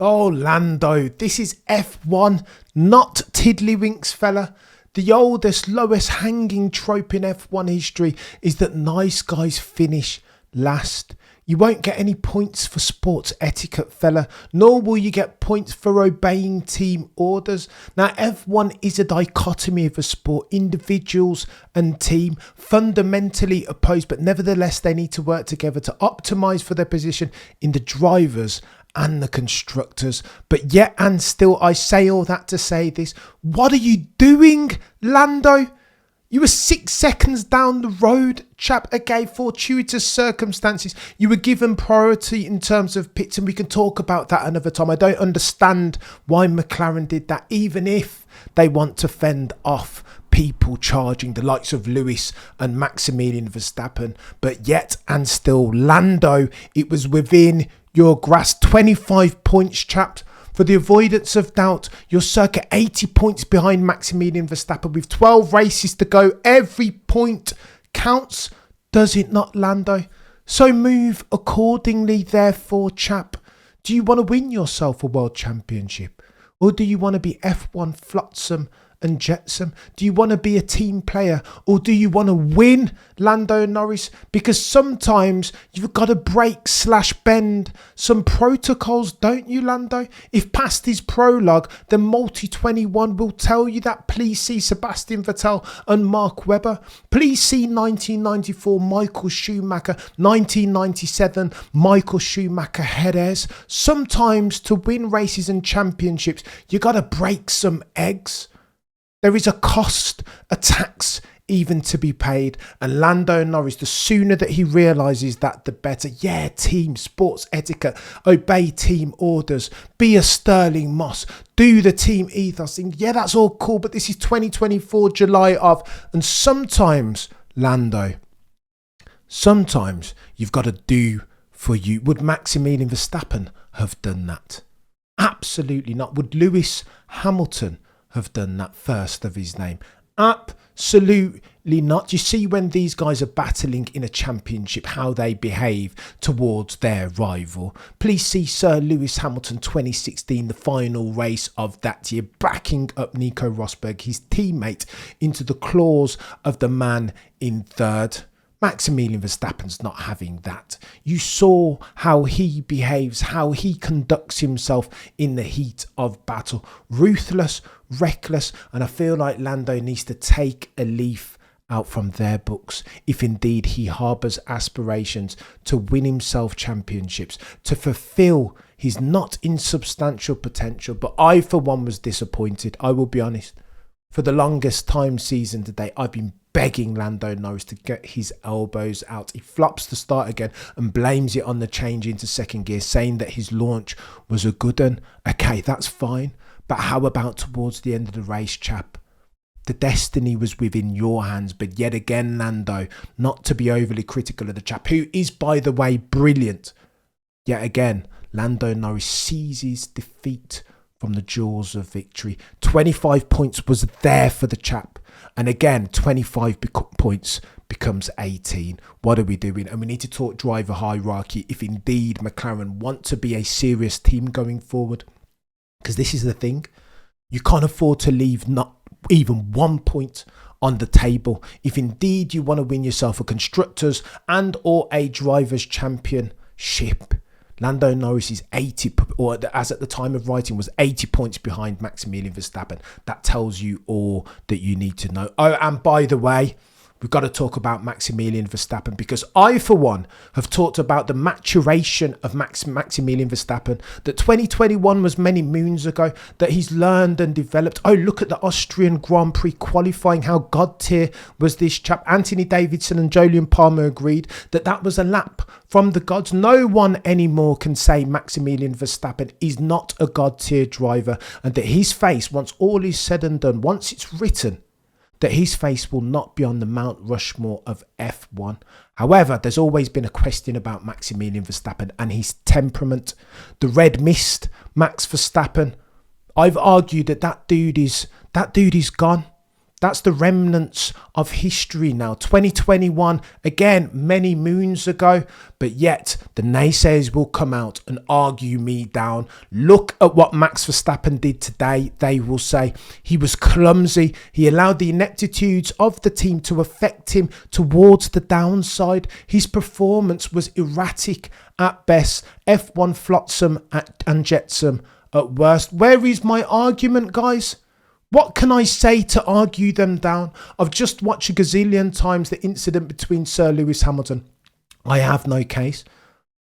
Oh, Lando, this is F1, not Tiddlywinks, fella. The oldest, lowest hanging trope in F1 history is that nice guys finish last. You won't get any points for sports etiquette, fella, nor will you get points for obeying team orders. Now, F1 is a dichotomy of a sport, individuals and team, fundamentally opposed, but nevertheless they need to work together to optimise for their position in the drivers and the constructors. But yet and still, I say all that to say this. What are you doing, Lando? You were 6 seconds down the road, chap. Okay, fortuitous circumstances. You were given priority in terms of pits, and we can talk about that another time. I don't understand why McLaren did that, even if they want to fend off people charging the likes of Lewis and Maximilian Verstappen. But yet and still, Lando, it was within your grasp. 25 points, chap. For the avoidance of doubt, you're circa 80 points behind Maximilian Verstappen with 12 races to go. Every point counts, does it not, Lando? So move accordingly, therefore, chap. Do you want to win yourself a world championship? Or do you want to be F1 flotsam and jetsam? Do you want to be a team player, or do you want to win, Lando Norris? Because sometimes you've got to break/bend some protocols, don't you, Lando? If past his prologue, then Multi21 will tell you that. Please see Sebastian Vettel and Mark Webber. Please see 1994 Michael Schumacher, 1997 Michael Schumacher Jerez. Sometimes to win races and championships, you got to break some eggs. There is a cost, a tax even to be paid. And Lando Norris, the sooner that he realises that, the better. Yeah, team, sports etiquette, obey team orders, be a Sterling Moss, do the team ethos thing. Yeah, that's all cool, but this is 2024, July of. And sometimes, Lando, sometimes you've got to do for you. Would Maximilian Verstappen have done that? Absolutely not. Would Lewis Hamilton have done that, first of his name? Absolutely not. You see, when these guys are battling in a championship, how they behave towards their rival. Please see Sir Lewis Hamilton 2016, the final race of that year, backing up Nico Rosberg, his teammate, into the claws of the man in third. Maximilian Verstappen's not having that. You saw how he behaves, how he conducts himself in the heat of battle. Ruthless, reckless, and I feel like Lando needs to take a leaf out from their books if indeed he harbours aspirations to win himself championships, to fulfil his not insubstantial potential. But I, for one, was disappointed. I will be honest. For the longest time season today, I've been begging Lando Norris to get his elbows out. He flops to start again and blames it on the change into second gear, saying that his launch was a good one. Okay, that's fine. But how about towards the end of the race, chap? The destiny was within your hands. But yet again, Lando, not to be overly critical of the chap, who is, by the way, brilliant. Yet again, Lando Norris seizes defeat from the jaws of victory. 25 points was there for the chap. And again, 25 points becomes 18. What are we doing? And we need to talk driver hierarchy if indeed McLaren want to be a serious team going forward. Because this is the thing. You can't afford to leave not even 1 point on the table if indeed you want to win yourself a constructors and or a drivers championship. Lando Norris is 80, or as at the time of writing, was 80 points behind Maximilian Verstappen. That tells you all that you need to know. Oh, and by the way, we've got to talk about Maximilian Verstappen, because I, for one, have talked about the maturation of Maximilian Verstappen, that 2021 was many moons ago, that he's learned and developed. Oh, look at the Austrian Grand Prix qualifying, how god tier was this chap. Anthony Davidson and Jolyon Palmer agreed that that was a lap from the gods. No one anymore can say Maximilian Verstappen is not a god tier driver, and that his face, once all is said and done, once it's written, that his face will not be on the Mount Rushmore of F1. However, there's always been a question about Maximilian Verstappen and his temperament. The red mist, Max Verstappen. I've argued that that dude is gone. That's the remnants of history now. 2021, again, many moons ago, but yet the naysayers will come out and argue me down. Look at what Max Verstappen did today, they will say. He was clumsy. He allowed the ineptitudes of the team to affect him towards the downside. His performance was erratic at best, F1 flotsam and jetsam at worst. Where is my argument, guys? What can I say to argue them down? I've just watched a gazillion times the incident between Sir Lewis Hamilton. I have no case.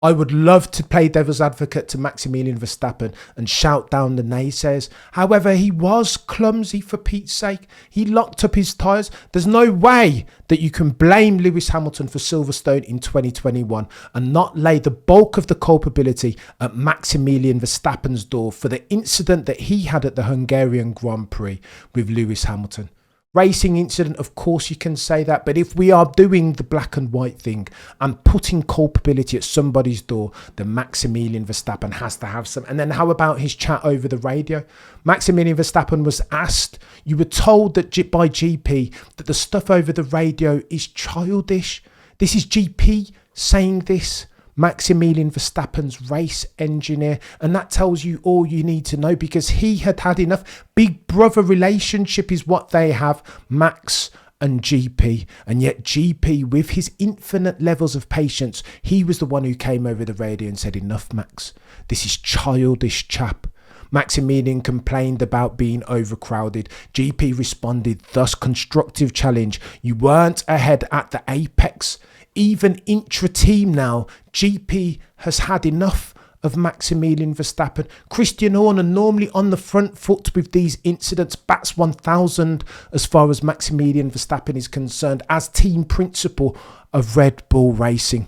I would love to play devil's advocate to Maximilian Verstappen and shout down the naysayers. However, he was clumsy, for Pete's sake. He locked up his tyres. There's no way that you can blame Lewis Hamilton for Silverstone in 2021 and not lay the bulk of the culpability at Maximilian Verstappen's door for the incident that he had at the Hungarian Grand Prix with Lewis Hamilton. Racing incident, of course you can say that, but if we are doing the black and white thing and putting culpability at somebody's door, then Maximilian Verstappen has to have some. And then how about his chat over the radio? Maximilian Verstappen was asked, you were told that by GP that the stuff over the radio is childish. This is GP saying this. Maximilian Verstappen's race engineer, and that tells you all you need to know, because he had had enough. Big brother relationship is what they have, Max and GP, and yet GP, with his infinite levels of patience, he was the one who came over the radio and said, enough, Max, this is childish, chap. Maximilian complained about being overcrowded. GP responded, thus constructive challenge. You weren't ahead at the apex. Even intra-team now, GP has had enough of Maximilian Verstappen. Christian Horner, normally on the front foot with these incidents, bats 1,000 as far as Maximilian Verstappen is concerned as team principal of Red Bull Racing.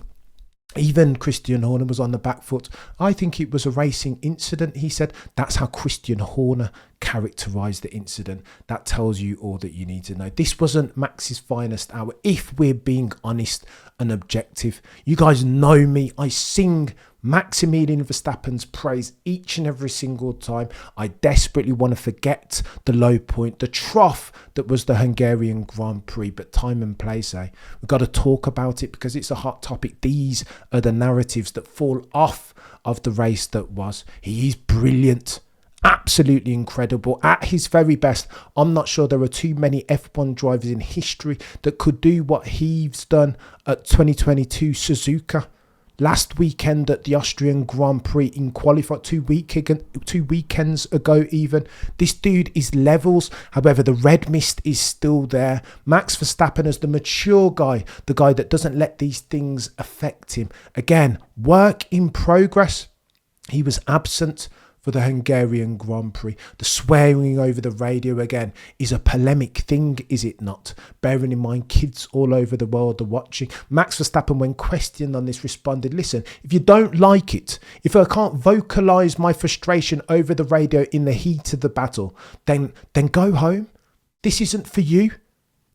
Even Christian Horner was on the back foot. I think it was a racing incident, he said. That's how Christian Horner characterised the incident. That tells you all that you need to know. This wasn't Max's finest hour, if we're being honest and objective. You guys know me. I sing Maximilian Verstappen's praise each and every single time. I desperately want to forget the low point, the trough that was the Hungarian Grand Prix, but time and place, we've got to talk about it because it's a hot topic. These are the narratives that fall off of the race that was. He is brilliant, absolutely incredible at his very best. I'm not sure there are too many F1 drivers in history that could do what he's done at 2022 Suzuka. Last weekend at the Austrian Grand Prix in qualifying, 2 weekends ago even. This dude is levels. However, the red mist is still there. Max Verstappen is the mature guy, the guy that doesn't let these things affect him. Again, work in progress. He was absent for the Hungarian Grand Prix. The swearing over the radio again is a polemic thing, is it not? Bearing in mind kids all over the world are watching. Max Verstappen, when questioned on this, responded, listen, if you don't like it, if I can't vocalise my frustration over the radio in the heat of the battle, then go home. This isn't for you.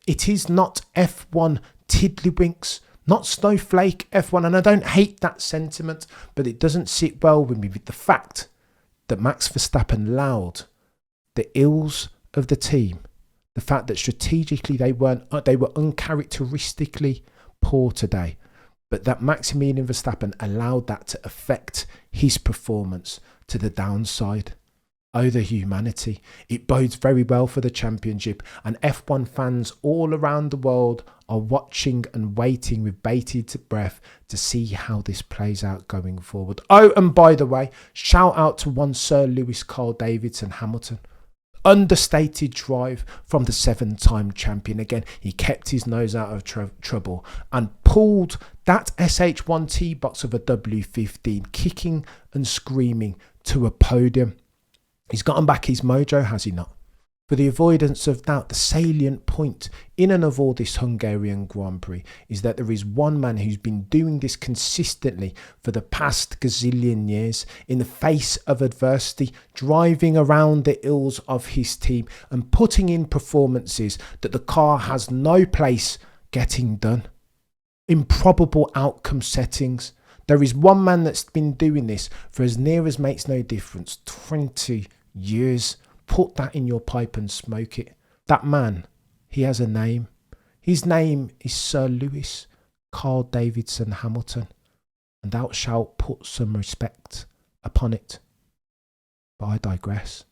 It is not F1 tiddlywinks. Not snowflake F1. And I don't hate that sentiment, but it doesn't sit well with me with the fact that Max Verstappen allowed the ills of the team, the fact that strategically they were uncharacteristically poor today, but that Maximilian Verstappen allowed that to affect his performance to the downside. Oh, the humanity. It bodes very well for the championship, and F1 fans all around the world are watching and waiting with bated breath to see how this plays out going forward. Oh, and by the way, shout out to one Sir Lewis Carl Davidson Hamilton. Understated drive from the 7-time champion. Again, he kept his nose out of trouble and pulled that SH1T box of a W15, kicking and screaming to a podium. He's gotten back his mojo, has he not? For the avoidance of doubt, the salient point in and of all this Hungarian Grand Prix is that there is one man who's been doing this consistently for the past gazillion years in the face of adversity, driving around the ills of his team and putting in performances that the car has no place getting done. Improbable outcome settings. There is one man that's been doing this for as near as makes no difference, 20 years. Put that in your pipe and smoke it. That man, he has a name. His name is Sir Lewis Carl Davidson Hamilton, and thou shalt put some respect upon it. But I digress.